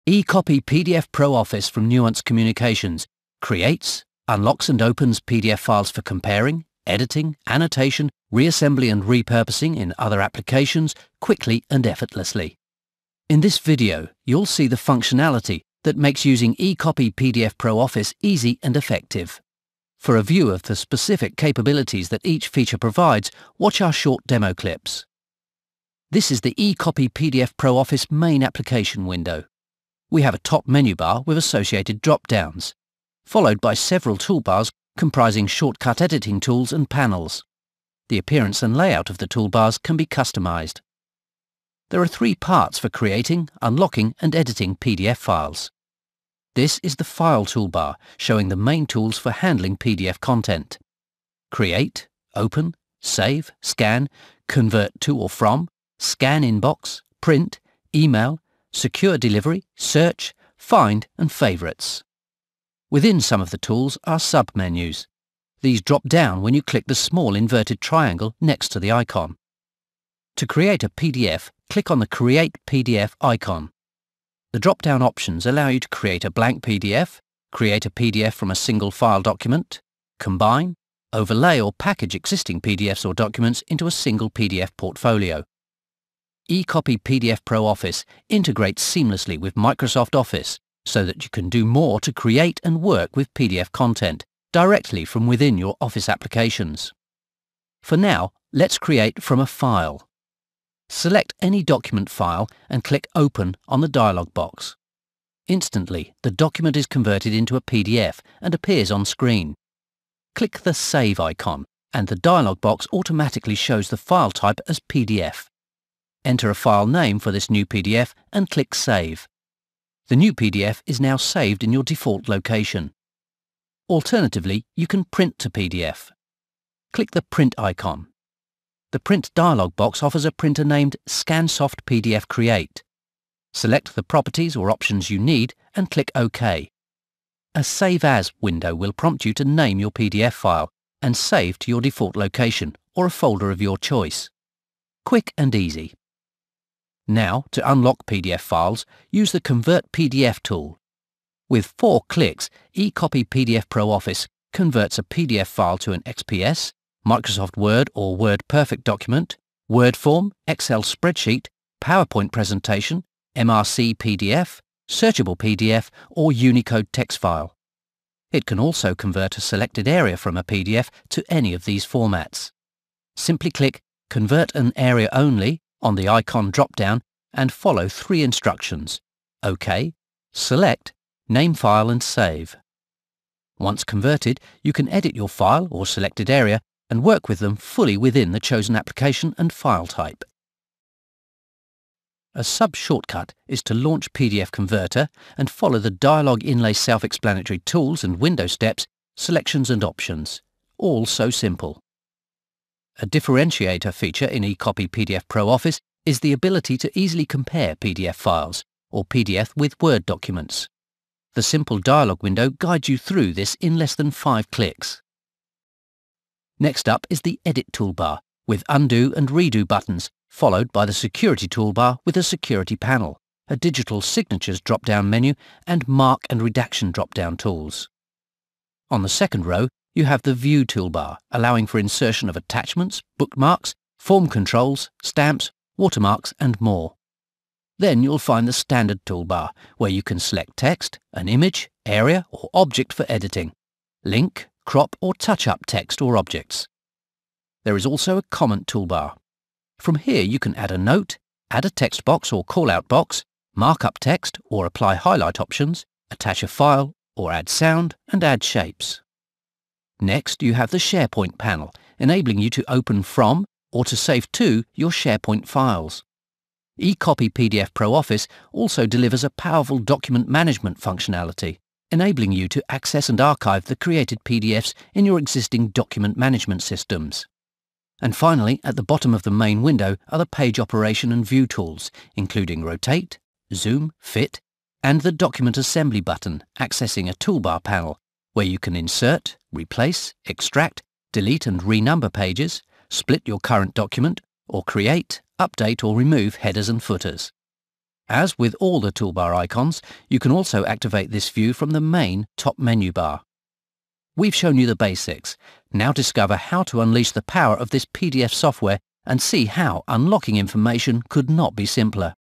eCopy PDF Pro Office from Nuance Communications creates, unlocks and opens PDF files for comparing, editing, annotation, reassembly and repurposing in other applications quickly and effortlessly. In this video, you'll see the functionality that makes using eCopy PDF Pro Office easy and effective. For a view of the specific capabilities that each feature provides, watch our short demo clips. This is the eCopy PDF Pro Office main application window. We have a top menu bar with associated drop-downs, followed by several toolbars comprising shortcut editing tools and panels. The appearance and layout of the toolbars can be customized. There are three parts for creating, unlocking and editing PDF files. This is the File toolbar, showing the main tools for handling PDF content. Create, open, save, scan, convert to or from, scan inbox, print, email, secure delivery, search, find and favorites. Within some of the tools are sub-menus. These drop down when you click the small inverted triangle next to the icon. To create a PDF, click on the Create PDF icon. The drop-down options allow you to create a blank PDF, create a PDF from a single file document, combine, overlay or package existing PDFs or documents into a single PDF portfolio. eCopy PDF Pro Office integrates seamlessly with Microsoft Office so that you can do more to create and work with PDF content directly from within your Office applications. For now, let's create from a file. Select any document file and click Open on the dialog box. Instantly, the document is converted into a PDF and appears on screen. Click the Save icon and the dialog box automatically shows the file type as PDF. Enter a file name for this new PDF and click Save. The new PDF is now saved in your default location. Alternatively, you can print to PDF. Click the Print icon. The Print dialog box offers a printer named ScanSoft PDF Create. Select the properties or options you need and click OK. A Save As window will prompt you to name your PDF file and save to your default location or a folder of your choice. Quick and easy. Now, to unlock PDF files, use the Convert PDF tool. With 4 clicks, eCopy PDF Pro Office converts a PDF file to an XPS, Microsoft Word or WordPerfect document, Word form, Excel spreadsheet, PowerPoint presentation, MRC PDF, searchable PDF or Unicode text file. It can also convert a selected area from a PDF to any of these formats. Simply click Convert an Area Only on the icon drop-down and follow 3 instructions: OK, select, name file and save. Once converted, you can edit your file or selected area and work with them fully within the chosen application and file type. A sub-shortcut is to launch PDF Converter and follow the dialog inlay self-explanatory tools and window steps, selections and options. All so simple. A differentiator feature in eCopy PDF Pro Office is the ability to easily compare PDF files or PDF with Word documents. The simple dialog window guides you through this in less than 5 clicks. Next up is the Edit toolbar with Undo and Redo buttons, followed by the Security toolbar with a Security panel, a Digital Signatures drop-down menu and Mark and Redaction drop-down tools. On the second row, you have the View toolbar, allowing for insertion of attachments, bookmarks, form controls, stamps, watermarks and more. Then you'll find the Standard toolbar, where you can select text, an image, area or object for editing, link, crop or touch up text or objects. There is also a Comment toolbar. From here you can add a note, add a text box or call-out box, mark up text or apply highlight options, attach a file or add sound and add shapes. Next you have the SharePoint panel, enabling you to open from or to save to your SharePoint files. eCopy PDF Pro Office also delivers a powerful document management functionality, enabling you to access and archive the created PDFs in your existing document management systems. And finally, at the bottom of the main window are the page operation and view tools, including Rotate, Zoom, Fit, and the Document Assembly button, accessing a toolbar panel, where you can insert, replace, extract, delete and renumber pages, split your current document, or create, update or remove headers and footers. As with all the toolbar icons, you can also activate this view from the main top menu bar. We've shown you the basics. Now discover how to unleash the power of this PDF software and see how unlocking information could not be simpler.